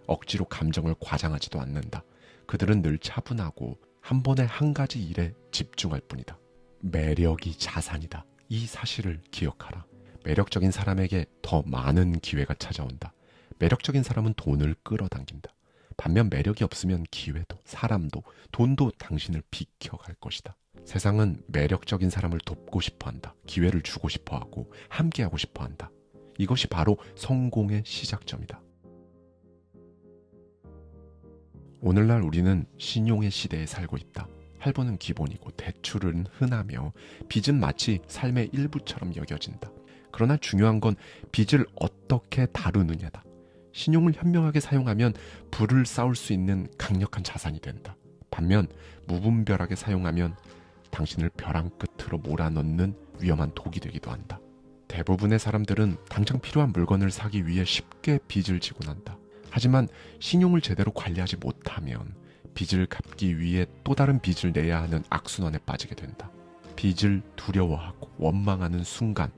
억지로 감정을 과장하지도 않는다. 그들은 늘 차분하고 한 번에 한 가지 일에 집중할 뿐이다. 매력이 자산이다. 이 사실을 기억하라. 매력적인 사람에게 더 많은 기회가 찾아온다. 매력적인 사람은 돈을 끌어당긴다. 반면 매력이 없으면 기회도, 사람도, 돈도 당신을 비켜갈 것이다. 세상은 매력적인 사람을 돕고 싶어한다. 기회를 주고 싶어하고 함께하고 싶어한다. 이것이 바로 성공의 시작점이다. 오늘날 우리는 신용의 시대에 살고 있다. 할부는 기본이고 대출은 흔하며 빚은 마치 삶의 일부처럼 여겨진다. 그러나 중요한 건 빚을 어떻게 다루느냐다. 신용을 현명하게 사용하면 부를 쌓을 수 있는 강력한 자산이 된다. 반면 무분별하게 사용하면 당신을 벼랑 끝으로 몰아넣는 위험한 독이 되기도 한다. 대부분의 사람들은 당장 필요한 물건을 사기 위해 쉽게 빚을 지고 난다. 하지만 신용을 제대로 관리하지 못하면 빚을 갚기 위해 또 다른 빚을 내야 하는 악순환에 빠지게 된다. 빚을 두려워하고 원망하는 순간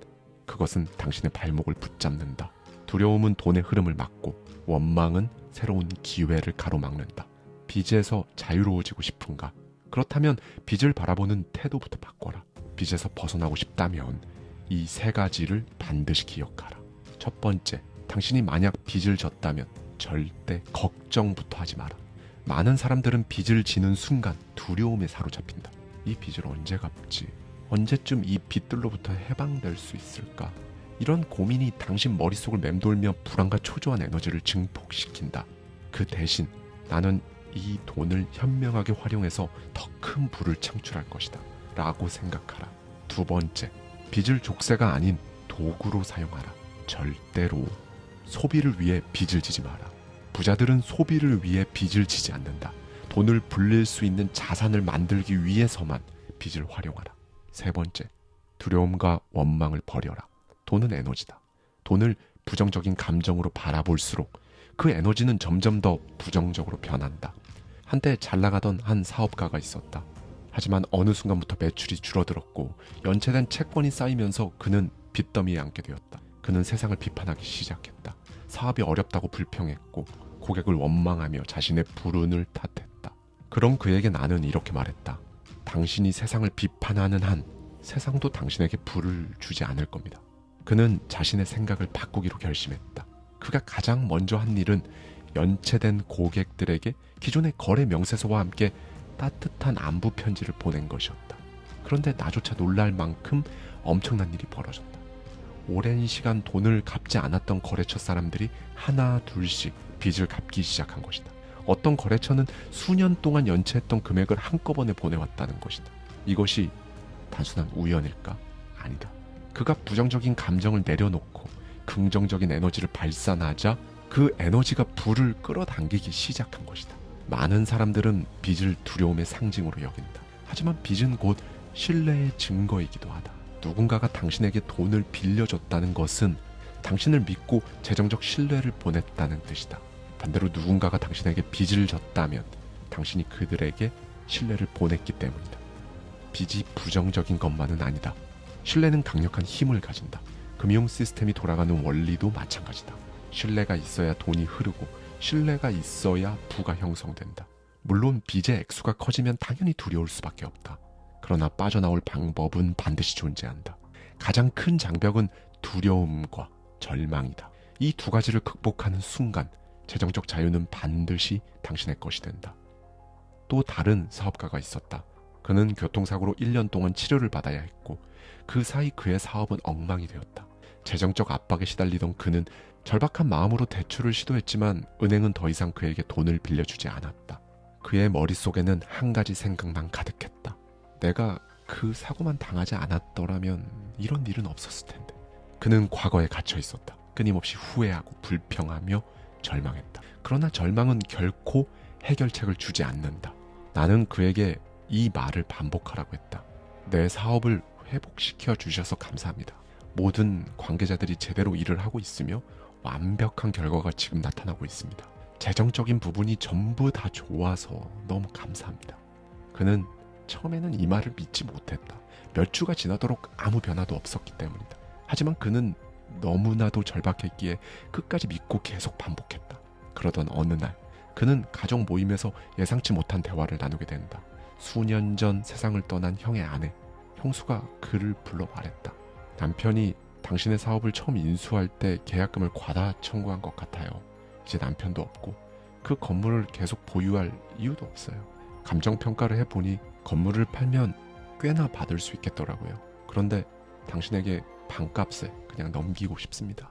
그것은 당신의 발목을 붙잡는다. 두려움은 돈의 흐름을 막고 원망은 새로운 기회를 가로막는다. 빚에서 자유로워지고 싶은가? 그렇다면 빚을 바라보는 태도부터 바꿔라. 빚에서 벗어나고 싶다면 이 세 가지를 반드시 기억하라. 첫 번째, 당신이 만약 빚을 졌다면 절대 걱정부터 하지 마라. 많은 사람들은 빚을 지는 순간 두려움에 사로잡힌다. 이 빚을 언제 갚지? 언제쯤 이 빚들로부터 해방될 수 있을까? 이런 고민이 당신 머릿속을 맴돌며 불안과 초조한 에너지를 증폭시킨다. 그 대신 나는 이 돈을 현명하게 활용해서 더 큰 부를 창출할 것이다 라고 생각하라. 두 번째, 빚을 족쇄가 아닌 도구로 사용하라. 절대로 소비를 위해 빚을 지지 마라. 부자들은 소비를 위해 빚을 지지 않는다. 돈을 불릴 수 있는 자산을 만들기 위해서만 빚을 활용하라. 세 번째, 두려움과 원망을 버려라. 돈은 에너지다. 돈을 부정적인 감정으로 바라볼수록 그 에너지는 점점 더 부정적으로 변한다. 한때 잘 나가던 한 사업가가 있었다. 하지만 어느 순간부터 매출이 줄어들었고 연체된 채권이 쌓이면서 그는 빚더미에 앉게 되었다. 그는 세상을 비판하기 시작했다. 사업이 어렵다고 불평했고 고객을 원망하며 자신의 불운을 탓했다. 그럼 그에게 나는 이렇게 말했다. 당신이 세상을 비판하는 한 세상도 당신에게 불을 주지 않을 겁니다. 그는 자신의 생각을 바꾸기로 결심했다. 그가 가장 먼저 한 일은 연체된 고객들에게 기존의 거래 명세서와 함께 따뜻한 안부 편지를 보낸 것이었다. 그런데 나조차 놀랄 만큼 엄청난 일이 벌어졌다. 오랜 시간 돈을 갚지 않았던 거래처 사람들이 하나 둘씩 빚을 갚기 시작한 것이다. 어떤 거래처는 수년 동안 연체했던 금액을 한꺼번에 보내왔다는 것이다. 이것이 단순한 우연일까? 아니다. 그가 부정적인 감정을 내려놓고 긍정적인 에너지를 발산하자 그 에너지가 불을 끌어당기기 시작한 것이다. 많은 사람들은 빚을 두려움의 상징으로 여긴다. 하지만 빚은 곧 신뢰의 증거이기도 하다. 누군가가 당신에게 돈을 빌려줬다는 것은 당신을 믿고 재정적 신뢰를 보냈다는 뜻이다. 반대로 누군가가 당신에게 빚을 졌다면 당신이 그들에게 신뢰를 보냈기 때문이다. 빚이 부정적인 것만은 아니다. 신뢰는 강력한 힘을 가진다. 금융 시스템이 돌아가는 원리도 마찬가지다. 신뢰가 있어야 돈이 흐르고 신뢰가 있어야 부가 형성된다. 물론 빚의 액수가 커지면 당연히 두려울 수밖에 없다. 그러나 빠져나올 방법은 반드시 존재한다. 가장 큰 장벽은 두려움과 절망이다. 이 두 가지를 극복하는 순간 재정적 자유는 반드시 당신의 것이 된다. 또 다른 사업가가 있었다. 그는 교통사고로 1년 동안 치료를 받아야 했고 그 사이 그의 사업은 엉망이 되었다. 재정적 압박에 시달리던 그는 절박한 마음으로 대출을 시도했지만 은행은 더 이상 그에게 돈을 빌려주지 않았다. 그의 머릿속에는 한 가지 생각만 가득했다. 내가 그 사고만 당하지 않았더라면 이런 일은 없었을 텐데. 그는 과거에 갇혀 있었다. 끊임없이 후회하고 불평하며 절망했다. 그러나 절망은 결코 해결책을 주지 않는다. 나는 그에게 이 말을 반복하라고 했다. 내 사업을 회복시켜 주셔서 감사합니다. 모든 관계자들이 제대로 일을 하고 있으며 완벽한 결과가 지금 나타나고 있습니다. 재정적인 부분이 전부 다 좋아서 너무 감사합니다. 그는 처음에는 이 말을 믿지 못했다. 몇 주가 지나도록 아무 변화도 없었기 때문이다. 하지만 그는 너무나도 절박했기에 끝까지 믿고 계속 반복했다. 그러던 어느 날 그는 가족 모임에서 예상치 못한 대화를 나누게 된다. 수년 전 세상을 떠난 형의 아내 형수가 그를 불러 말했다. 남편이 당신의 사업을 처음 인수할 때 계약금을 과다 청구한 것 같아요. 이제 남편도 없고 그 건물을 계속 보유할 이유도 없어요. 감정평가를 해보니 건물을 팔면 꽤나 받을 수 있겠더라고요. 그런데 당신에게 반값에 그냥 넘기고 싶습니다.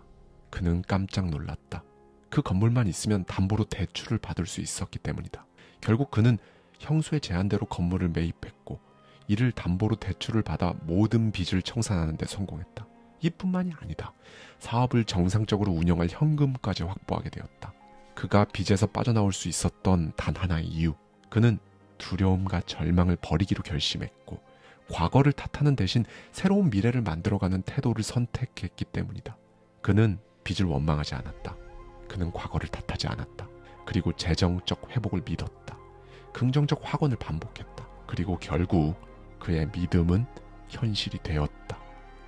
그는 깜짝 놀랐다. 그 건물만 있으면 담보로 대출을 받을 수 있었기 때문이다. 결국 그는 형수의 제안대로 건물을 매입했고 이를 담보로 대출을 받아 모든 빚을 청산하는 데 성공했다. 이뿐만이 아니다. 사업을 정상적으로 운영할 현금까지 확보하게 되었다. 그가 빚에서 빠져나올 수 있었던 단 하나의 이유. 그는 두려움과 절망을 버리기로 결심했고 과거를 탓하는 대신 새로운 미래를 만들어가는 태도를 선택했기 때문이다. 그는 빚을 원망하지 않았다. 그는 과거를 탓하지 않았다. 그리고 재정적 회복을 믿었다. 긍정적 확언을 반복했다. 그리고 결국 그의 믿음은 현실이 되었다.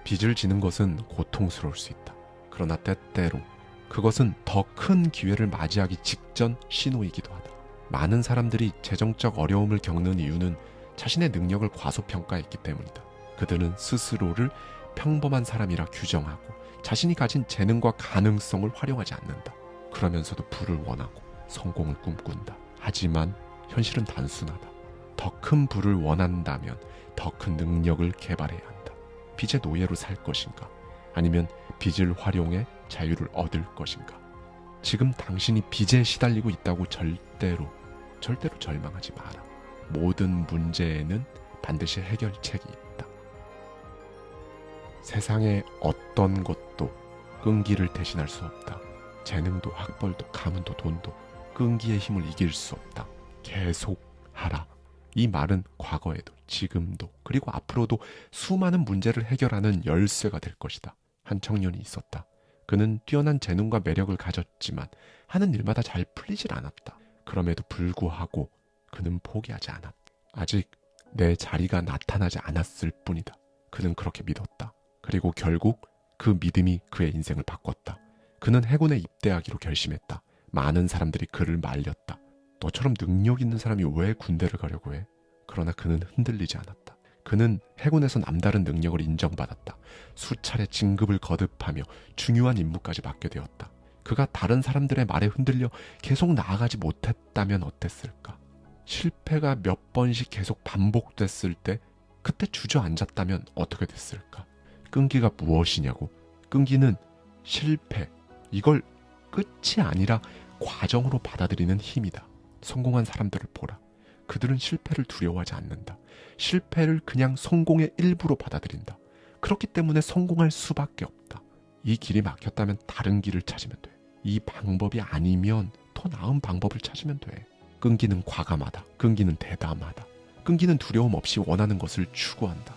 빚을 지는 것은 고통스러울 수 있다. 그러나 때때로 그것은 더 큰 기회를 맞이하기 직전 신호이기도 하다. 많은 사람들이 재정적 어려움을 겪는 이유는 자신의 능력을 과소평가했기 때문이다. 그들은 스스로를 평범한 사람이라 규정하고 자신이 가진 재능과 가능성을 활용하지 않는다. 그러면서도 부를 원하고 성공을 꿈꾼다. 하지만 현실은 단순하다. 더 큰 부를 원한다면 더 큰 능력을 개발해야 한다. 빚의 노예로 살 것인가? 아니면 빚을 활용해 자유를 얻을 것인가? 지금 당신이 빚에 시달리고 있다고 절대로 절망하지 마라. 모든 문제에는 반드시 해결책이 있다. 세상의 어떤 것도 끈기를 대신할 수 없다. 재능도 학벌도 가문도 돈도 끈기의 힘을 이길 수 없다. 계속하라. 이 말은 과거에도 지금도 그리고 앞으로도 수많은 문제를 해결하는 열쇠가 될 것이다. 한 청년이 있었다. 그는 뛰어난 재능과 매력을 가졌지만 하는 일마다 잘 풀리질 않았다. 그럼에도 불구하고 그는 포기하지 않았다. 아직 내 자리가 나타나지 않았을 뿐이다. 그는 그렇게 믿었다. 그리고 결국 그 믿음이 그의 인생을 바꿨다. 그는 해군에 입대하기로 결심했다. 많은 사람들이 그를 말렸다. 너처럼 능력 있는 사람이 왜 군대를 가려고 해? 그러나 그는 흔들리지 않았다. 그는 해군에서 남다른 능력을 인정받았다. 수차례 진급을 거듭하며 중요한 임무까지 맡게 되었다. 그가 다른 사람들의 말에 흔들려 계속 나아가지 못했다면 어땠을까? 실패가 몇 번씩 계속 반복됐을 때 그때 주저앉았다면 어떻게 됐을까? 끈기가 무엇이냐고? 끈기는 실패, 이걸 끝이 아니라 과정으로 받아들이는 힘이다. 성공한 사람들을 보라. 그들은 실패를 두려워하지 않는다. 실패를 그냥 성공의 일부로 받아들인다. 그렇기 때문에 성공할 수밖에 없다. 이 길이 막혔다면 다른 길을 찾으면 돼. 이 방법이 아니면 더 나은 방법을 찾으면 돼. 끈기는 과감하다. 끈기는 대담하다. 끈기는 두려움 없이 원하는 것을 추구한다.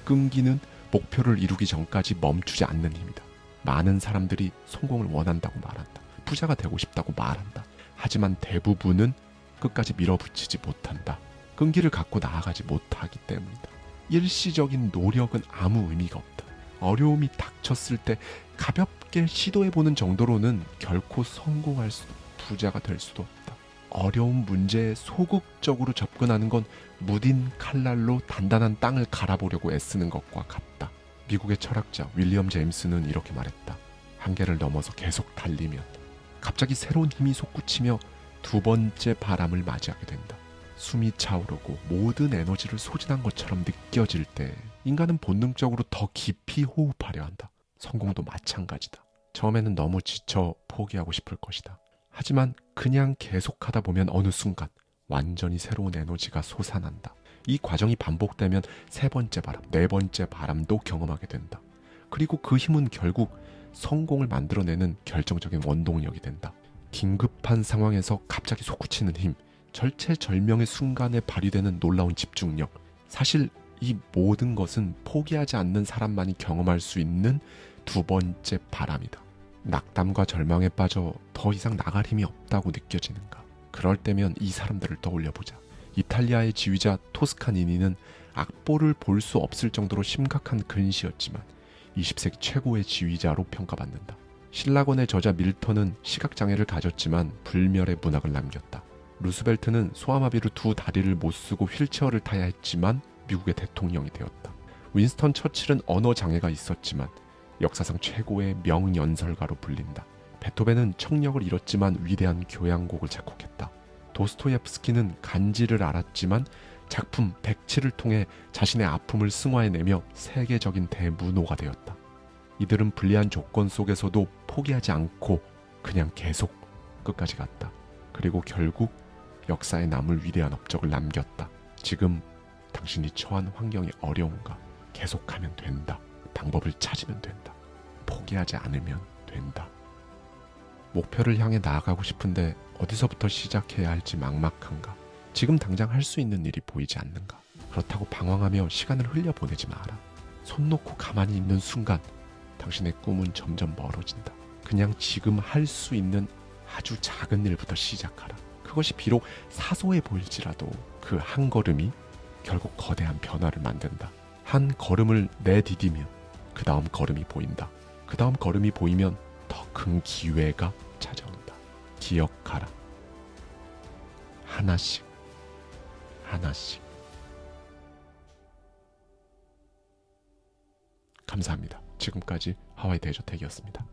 끈기는 목표를 이루기 전까지 멈추지 않는 힘이다. 많은 사람들이 성공을 원한다고 말한다. 부자가 되고 싶다고 말한다. 하지만 대부분은 끝까지 밀어붙이지 못한다. 끈기를 갖고 나아가지 못하기 때문이다. 일시적인 노력은 아무 의미가 없다. 어려움이 닥쳤을 때 가볍게 시도해보는 정도로는 결코 성공할 수도 부자가 될 수도 없다. 어려운 문제에 소극적으로 접근하는 건 무딘 칼날로 단단한 땅을 갈아보려고 애쓰는 것과 같다. 미국의 철학자 윌리엄 제임스는 이렇게 말했다. 한계를 넘어서 계속 달리면 갑자기 새로운 힘이 솟구치며 두 번째 바람을 맞이하게 된다. 숨이 차오르고 모든 에너지를 소진한 것처럼 느껴질 때 인간은 본능적으로 더 깊이 호흡하려 한다. 성공도 마찬가지다. 처음에는 너무 지쳐 포기하고 싶을 것이다. 하지만 그냥 계속하다 보면 어느 순간 완전히 새로운 에너지가 솟아난다. 이 과정이 반복되면 세 번째 바람, 네 번째 바람도 경험하게 된다. 그리고 그 힘은 결국 성공을 만들어내는 결정적인 원동력이 된다. 긴급한 상황에서 갑자기 솟구치는 힘, 절체절명의 순간에 발휘되는 놀라운 집중력. 사실 이 모든 것은 포기하지 않는 사람만이 경험할 수 있는 두 번째 바람이다. 낙담과 절망에 빠져 더 이상 나갈 힘이 없다고 느껴지는가? 그럴 때면 이 사람들을 떠올려보자. 이탈리아의 지휘자 토스카니니는 악보를 볼 수 없을 정도로 심각한 근시였지만 20세기 최고의 지휘자로 평가받는다. 신라권의 저자 밀턴은 시각장애를 가졌지만 불멸의 문학을 남겼다. 루스벨트는 소아마비로 두 다리를 못 쓰고 휠체어를 타야 했지만 미국의 대통령이 되었다. 윈스턴 처칠은 언어장애가 있었지만 역사상 최고의 명연설가로 불린다. 베토벤은 청력을 잃었지만 위대한 교향곡을 작곡했다. 도스토옙스키는 간지를 앓았지만 작품 백치를 통해 자신의 아픔을 승화해내며 세계적인 대문호가 되었다. 이들은 불리한 조건 속에서도 포기하지 않고 그냥 계속 끝까지 갔다. 그리고 결국 역사에 남을 위대한 업적을 남겼다. 지금 당신이 처한 환경이 어려운가? 계속하면 된다. 방법을 찾으면 된다. 포기하지 않으면 된다. 목표를 향해 나아가고 싶은데 어디서부터 시작해야 할지 막막한가? 지금 당장 할 수 있는 일이 보이지 않는가? 그렇다고 방황하며 시간을 흘려보내지 마라. 손 놓고 가만히 있는 순간 당신의 꿈은 점점 멀어진다. 그냥 지금 할 수 있는 아주 작은 일부터 시작하라. 그것이 비록 사소해 보일지라도 그 한 걸음이 결국 거대한 변화를 만든다. 한 걸음을 내디디면 그 다음 걸음이 보인다. 그 다음 걸음이 보이면 더 큰 기회가 찾아온다. 기억하라. 하나씩 하나씩. 감사합니다. 지금까지 하와이 대저택이었습니다.